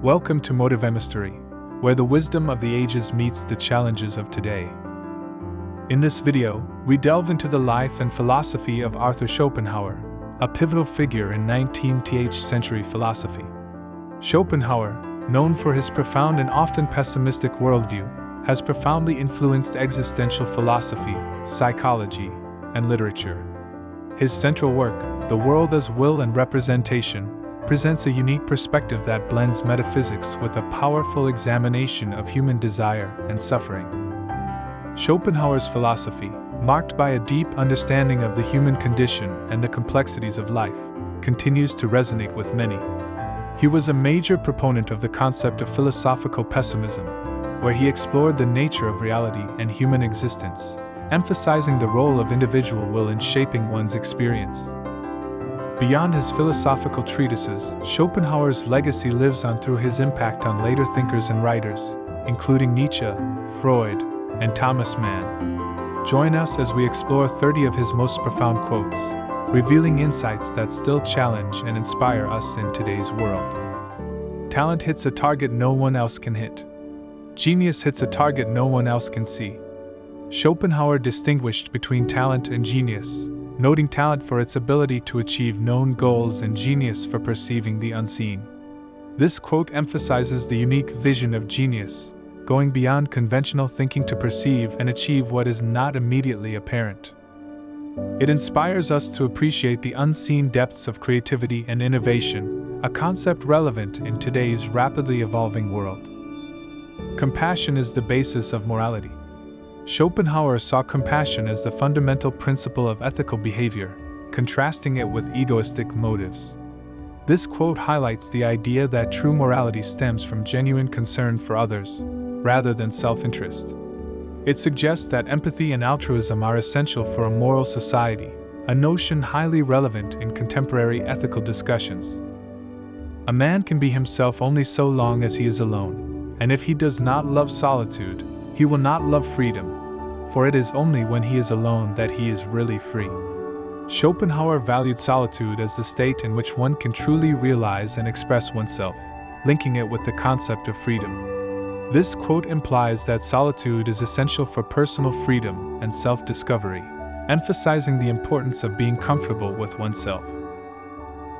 Welcome to Motive Mystery, where the wisdom of the ages meets the challenges of today. In this video, we delve into the life and philosophy of Arthur Schopenhauer, a pivotal figure in 19th century philosophy. Schopenhauer, known for his profound and often pessimistic worldview, has profoundly influenced existential philosophy, psychology, and literature. His central work, The World as Will and Representation, presents a unique perspective that blends metaphysics with a powerful examination of human desire and suffering. Schopenhauer's philosophy, marked by a deep understanding of the human condition and the complexities of life, continues to resonate with many. He was a major proponent of the concept of philosophical pessimism, where he explored the nature of reality and human existence, emphasizing the role of individual will in shaping one's experience. Beyond his philosophical treatises, Schopenhauer's legacy lives on through his impact on later thinkers and writers, including Nietzsche, Freud, and Thomas Mann. Join us as we explore 30 of his most profound quotes, revealing insights that still challenge and inspire us in today's world. Talent hits a target no one else can hit. Genius hits a target no one else can see. Schopenhauer distinguished between talent and genius, noting talent for its ability to achieve known goals and genius for perceiving the unseen. This quote emphasizes the unique vision of genius, going beyond conventional thinking to perceive and achieve what is not immediately apparent. It inspires us to appreciate the unseen depths of creativity and innovation, a concept relevant in today's rapidly evolving world. Compassion is the basis of morality. Schopenhauer saw compassion as the fundamental principle of ethical behavior, contrasting it with egoistic motives. This quote highlights the idea that true morality stems from genuine concern for others, rather than self-interest. It suggests that empathy and altruism are essential for a moral society, a notion highly relevant in contemporary ethical discussions. A man can be himself only so long as he is alone, and if he does not love solitude, he will not love freedom, for it is only when he is alone that he is really free. Schopenhauer valued solitude as the state in which one can truly realize and express oneself, linking it with the concept of freedom. This quote implies that solitude is essential for personal freedom and self-discovery, emphasizing the importance of being comfortable with oneself.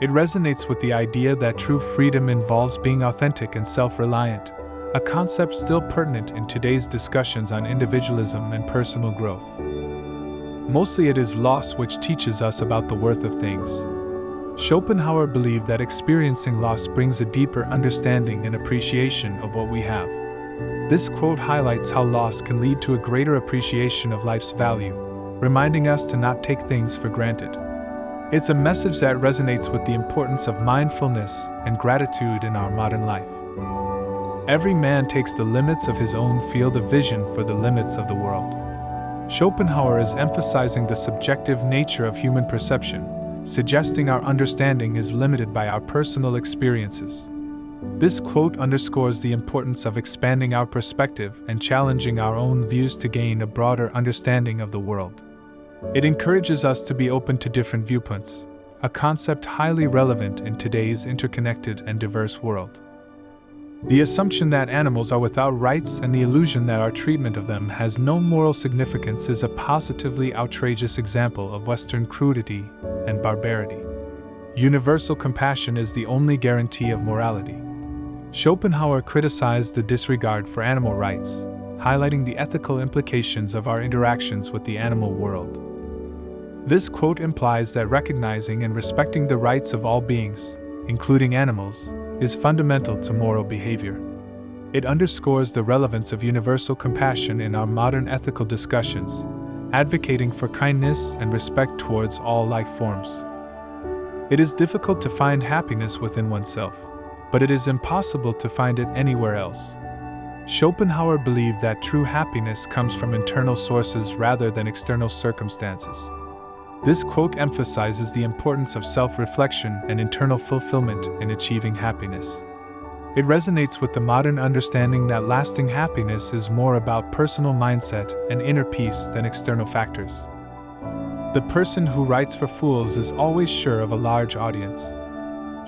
It resonates with the idea that true freedom involves being authentic and self-reliant, a concept still pertinent in today's discussions on individualism and personal growth. Mostly it is loss which teaches us about the worth of things. Schopenhauer believed that experiencing loss brings a deeper understanding and appreciation of what we have. This quote highlights how loss can lead to a greater appreciation of life's value, reminding us to not take things for granted. It's a message that resonates with the importance of mindfulness and gratitude in our modern life. Every man takes the limits of his own field of vision for the limits of the world. Schopenhauer is emphasizing the subjective nature of human perception, suggesting our understanding is limited by our personal experiences. This quote underscores the importance of expanding our perspective and challenging our own views to gain a broader understanding of the world. It encourages us to be open to different viewpoints, a concept highly relevant in today's interconnected and diverse world. The assumption that animals are without rights and the illusion that our treatment of them has no moral significance is a positively outrageous example of Western crudity and barbarity. Universal compassion is the only guarantee of morality. Schopenhauer criticized the disregard for animal rights, highlighting the ethical implications of our interactions with the animal world. This quote implies that recognizing and respecting the rights of all beings, including animals, is fundamental to moral behavior. It underscores the relevance of universal compassion in our modern ethical discussions, advocating for kindness and respect towards all life forms. It is difficult to find happiness within oneself, but it is impossible to find it anywhere else. Schopenhauer believed that true happiness comes from internal sources rather than external circumstances. This quote emphasizes the importance of self-reflection and internal fulfillment in achieving happiness. It resonates with the modern understanding that lasting happiness is more about personal mindset and inner peace than external factors. The person who writes for fools is always sure of a large audience.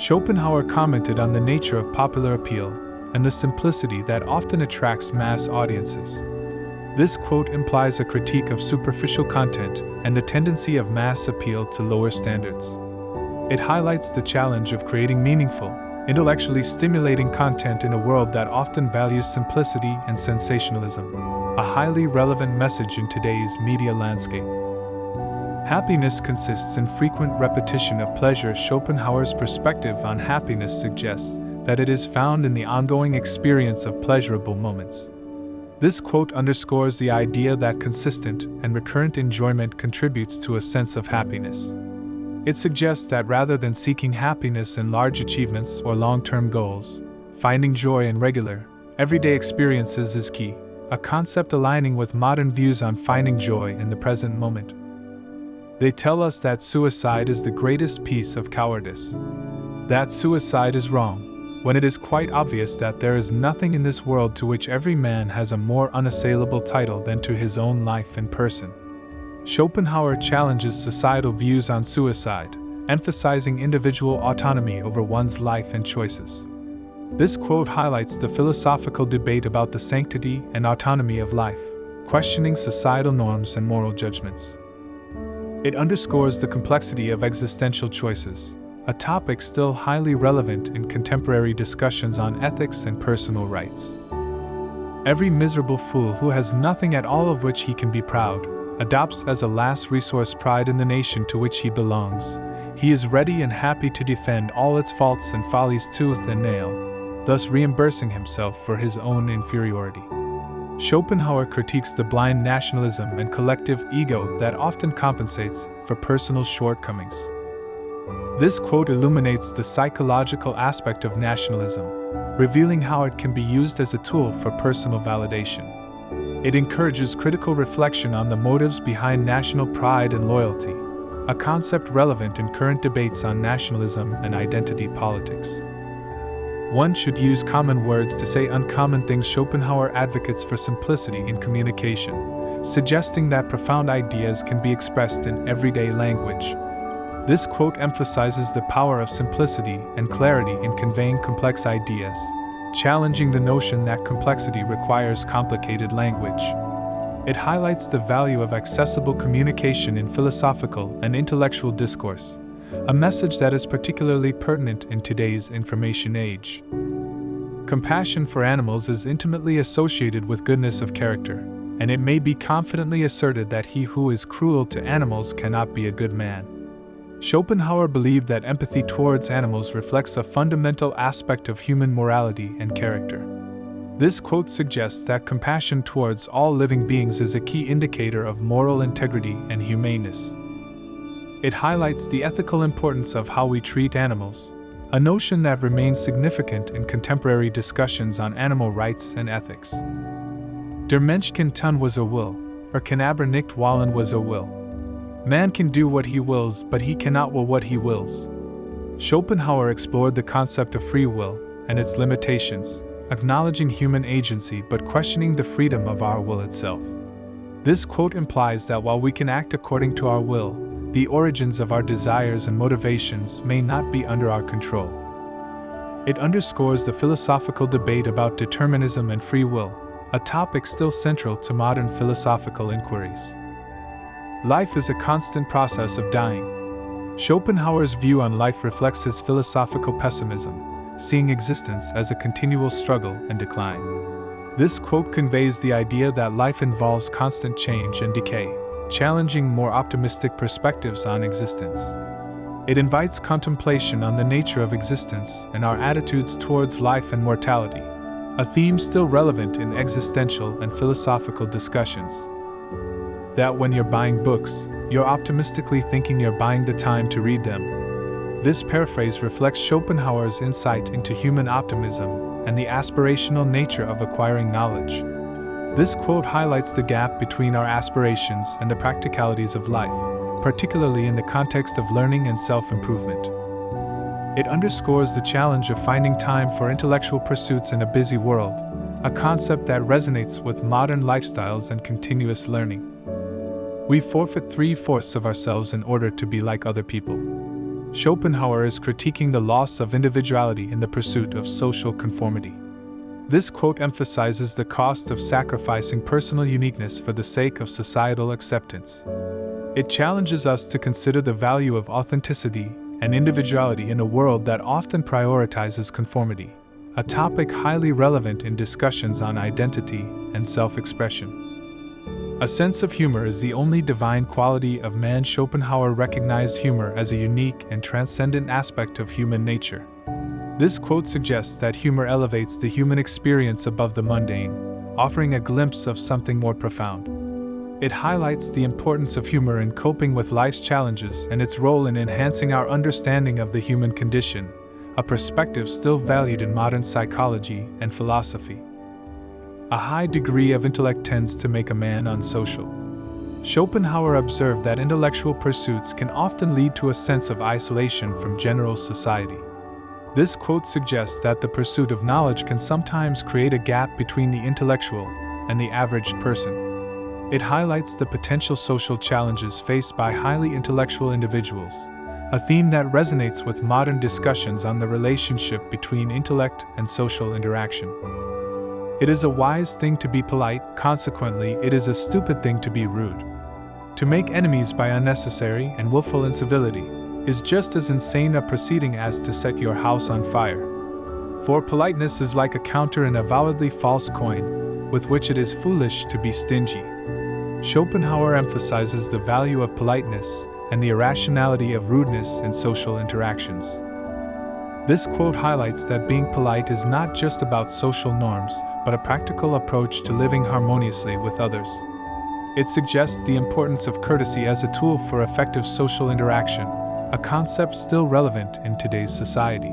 Schopenhauer commented on the nature of popular appeal, and the simplicity that often attracts mass audiences. This quote implies a critique of superficial content and the tendency of mass appeal to lower standards. It highlights the challenge of creating meaningful, intellectually stimulating content in a world that often values simplicity and sensationalism, a highly relevant message in today's media landscape. Happiness consists in frequent repetition of pleasure. Schopenhauer's perspective on happiness suggests that it is found in the ongoing experience of pleasurable moments. This quote underscores the idea that consistent and recurrent enjoyment contributes to a sense of happiness. It suggests that rather than seeking happiness in large achievements or long-term goals, finding joy in regular, everyday experiences is key, a concept aligning with modern views on finding joy in the present moment. They tell us that suicide is the greatest piece of cowardice. That suicide is wrong, when it is quite obvious that there is nothing in this world to which every man has a more unassailable title than to his own life in person. Schopenhauer challenges societal views on suicide, emphasizing individual autonomy over one's life and choices. This quote highlights the philosophical debate about the sanctity and autonomy of life, questioning societal norms and moral judgments. It underscores the complexity of existential choices, a topic still highly relevant in contemporary discussions on ethics and personal rights. Every miserable fool who has nothing at all of which he can be proud adopts as a last resource pride in the nation to which he belongs. He is ready and happy to defend all its faults and follies tooth and nail, thus reimbursing himself for his own inferiority. Schopenhauer critiques the blind nationalism and collective ego that often compensates for personal shortcomings. This quote illuminates the psychological aspect of nationalism, revealing how it can be used as a tool for personal validation. It encourages critical reflection on the motives behind national pride and loyalty, a concept relevant in current debates on nationalism and identity politics. One should use common words to say uncommon things. Schopenhauer advocates for simplicity in communication, suggesting that profound ideas can be expressed in everyday language. This quote emphasizes the power of simplicity and clarity in conveying complex ideas, challenging the notion that complexity requires complicated language. It highlights the value of accessible communication in philosophical and intellectual discourse, a message that is particularly pertinent in today's information age. Compassion for animals is intimately associated with goodness of character, and it may be confidently asserted that he who is cruel to animals cannot be a good man. Schopenhauer believed that empathy towards animals reflects a fundamental aspect of human morality and character. This quote suggests that compassion towards all living beings is a key indicator of moral integrity and humaneness. It highlights the ethical importance of how we treat animals, a notion that remains significant in contemporary discussions on animal rights and ethics. Der Mensch kann was a will, or kann aber nicht wollen was a will. Man can do what he wills, but he cannot will what he wills. Schopenhauer explored the concept of free will and its limitations, acknowledging human agency but questioning the freedom of our will itself. This quote implies that while we can act according to our will, the origins of our desires and motivations may not be under our control. It underscores the philosophical debate about determinism and free will, a topic still central to modern philosophical inquiries. Life is a constant process of dying. Schopenhauer's view on life reflects his philosophical pessimism, seeing existence as a continual struggle and decline. This quote conveys the idea that life involves constant change and decay, challenging more optimistic perspectives on existence. It invites contemplation on the nature of existence and our attitudes towards life and mortality, a theme still relevant in existential and philosophical discussions. That when you're buying books, you're optimistically thinking you're buying the time to read them. This paraphrase reflects Schopenhauer's insight into human optimism and the aspirational nature of acquiring knowledge. This quote highlights the gap between our aspirations and the practicalities of life, particularly in the context of learning and self-improvement. It underscores the challenge of finding time for intellectual pursuits in a busy world, a concept that resonates with modern lifestyles and continuous learning. We forfeit 3/4 of ourselves in order to be like other people. Schopenhauer is critiquing the loss of individuality in the pursuit of social conformity. This quote emphasizes the cost of sacrificing personal uniqueness for the sake of societal acceptance. It challenges us to consider the value of authenticity and individuality in a world that often prioritizes conformity, a topic highly relevant in discussions on identity and self-expression. A sense of humor is the only divine quality of man. Schopenhauer recognized humor as a unique and transcendent aspect of human nature. This quote suggests that humor elevates the human experience above the mundane, offering a glimpse of something more profound. It highlights the importance of humor in coping with life's challenges and its role in enhancing our understanding of the human condition, a perspective still valued in modern psychology and philosophy. A high degree of intellect tends to make a man unsocial. Schopenhauer observed that intellectual pursuits can often lead to a sense of isolation from general society. This quote suggests that the pursuit of knowledge can sometimes create a gap between the intellectual and the average person. It highlights the potential social challenges faced by highly intellectual individuals, a theme that resonates with modern discussions on the relationship between intellect and social interaction. It is a wise thing to be polite, consequently, it is a stupid thing to be rude. To make enemies by unnecessary and willful incivility is just as insane a proceeding as to set your house on fire. For politeness is like a counter in avowedly false coin, with which it is foolish to be stingy. Schopenhauer emphasizes the value of politeness and the irrationality of rudeness in social interactions. This quote highlights that being polite is not just about social norms, but a practical approach to living harmoniously with others. It suggests the importance of courtesy as a tool for effective social interaction, a concept still relevant in today's society.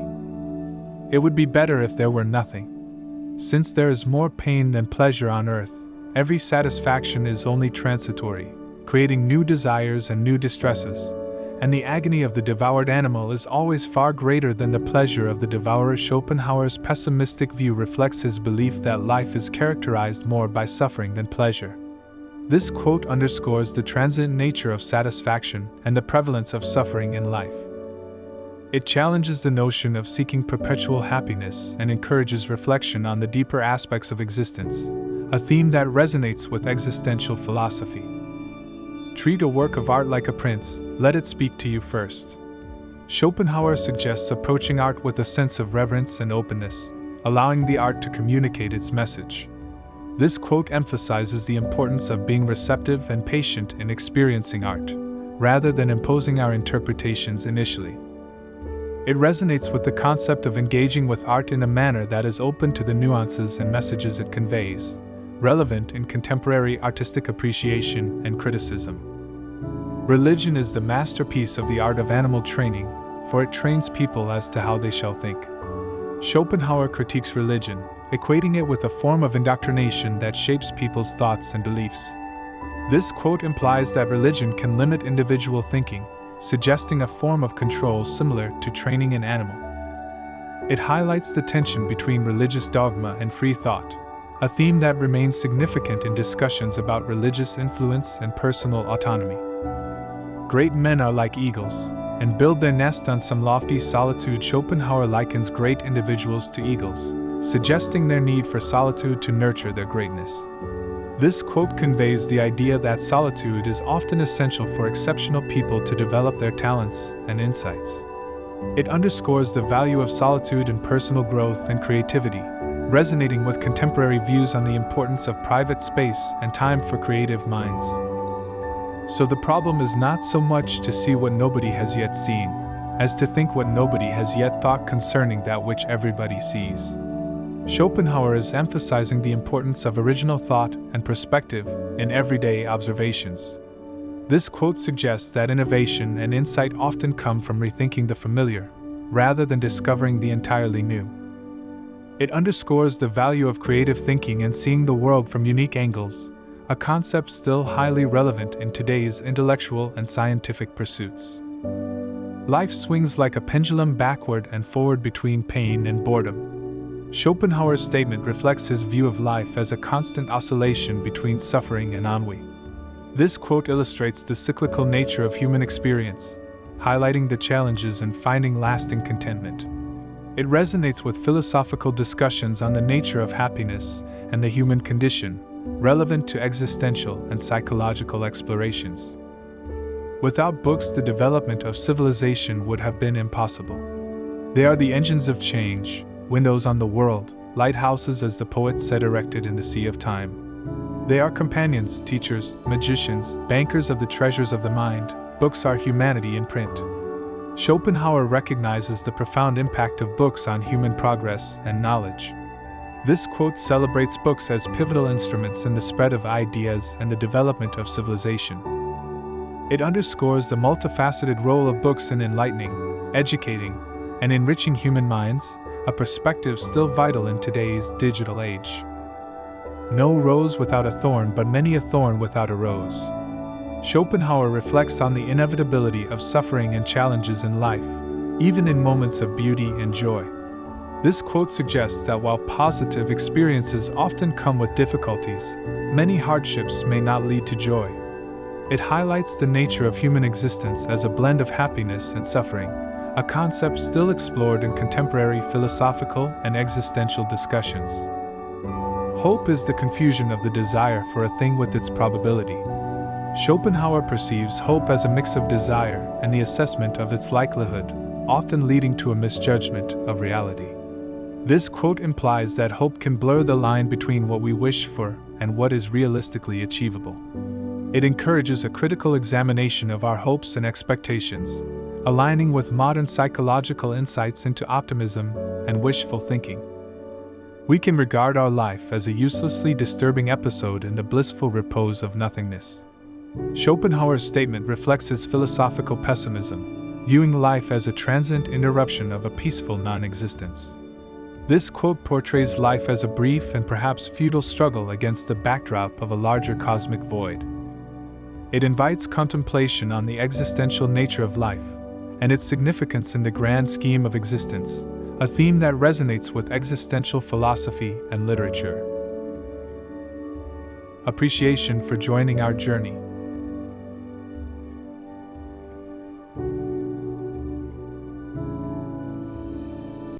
It would be better if there were nothing. Since there is more pain than pleasure on earth, every satisfaction is only transitory, creating new desires and new distresses, and the agony of the devoured animal is always far greater than the pleasure of the devourer. Schopenhauer's pessimistic view reflects his belief that life is characterized more by suffering than pleasure. This quote underscores the transient nature of satisfaction and the prevalence of suffering in life. It challenges the notion of seeking perpetual happiness and encourages reflection on the deeper aspects of existence, a theme that resonates with existential philosophy. Treat a work of art like a prince, let it speak to you first. Schopenhauer suggests approaching art with a sense of reverence and openness, allowing the art to communicate its message. This quote emphasizes the importance of being receptive and patient in experiencing art, rather than imposing our interpretations initially. It resonates with the concept of engaging with art in a manner that is open to the nuances and messages it conveys, relevant in contemporary artistic appreciation and criticism. Religion is the masterpiece of the art of animal training, for it trains people as to how they shall think. Schopenhauer critiques religion, equating it with a form of indoctrination that shapes people's thoughts and beliefs. This quote implies that religion can limit individual thinking, suggesting a form of control similar to training an animal. It highlights the tension between religious dogma and free thought, a theme that remains significant in discussions about religious influence and personal autonomy. Great men are like eagles, and build their nest on some lofty solitude. Schopenhauer likens great individuals to eagles, suggesting their need for solitude to nurture their greatness. This quote conveys the idea that solitude is often essential for exceptional people to develop their talents and insights. It underscores the value of solitude in personal growth and creativity, resonating with contemporary views on the importance of private space and time for creative minds. So the problem is not so much to see what nobody has yet seen, as to think what nobody has yet thought concerning that which everybody sees. Schopenhauer is emphasizing the importance of original thought and perspective in everyday observations. This quote suggests that innovation and insight often come from rethinking the familiar, rather than discovering the entirely new. It underscores the value of creative thinking and seeing the world from unique angles, a concept still highly relevant in today's intellectual and scientific pursuits. Life swings like a pendulum backward and forward between pain and boredom. Schopenhauer's statement reflects his view of life as a constant oscillation between suffering and ennui. This quote illustrates the cyclical nature of human experience, highlighting the challenges in finding lasting contentment. It resonates with philosophical discussions on the nature of happiness and the human condition, relevant to existential and psychological explorations. Without books, the development of civilization would have been impossible. They are the engines of change, windows on the world, lighthouses, as the poet said, erected in the sea of time. They are companions, teachers, magicians, bankers of the treasures of the mind. Books are humanity in print. Schopenhauer recognizes the profound impact of books on human progress and knowledge. This quote celebrates books as pivotal instruments in the spread of ideas and the development of civilization. It underscores the multifaceted role of books in enlightening, educating, and enriching human minds, a perspective still vital in today's digital age. No rose without a thorn, but many a thorn without a rose. Schopenhauer reflects on the inevitability of suffering and challenges in life, even in moments of beauty and joy. This quote suggests that while positive experiences often come with difficulties, many hardships may not lead to joy. It highlights the nature of human existence as a blend of happiness and suffering, a concept still explored in contemporary philosophical and existential discussions. Hope is the confusion of the desire for a thing with its probability. Schopenhauer perceives hope as a mix of desire and the assessment of its likelihood, often leading to a misjudgment of reality. This quote implies that hope can blur the line between what we wish for and what is realistically achievable. It encourages a critical examination of our hopes and expectations, aligning with modern psychological insights into optimism and wishful thinking. We can regard our life as a uselessly disturbing episode in the blissful repose of nothingness. Schopenhauer's statement reflects his philosophical pessimism, viewing life as a transient interruption of a peaceful non-existence. This quote portrays life as a brief and perhaps futile struggle against the backdrop of a larger cosmic void. It invites contemplation on the existential nature of life and its significance in the grand scheme of existence, a theme that resonates with existential philosophy and literature. Appreciation for joining our journey.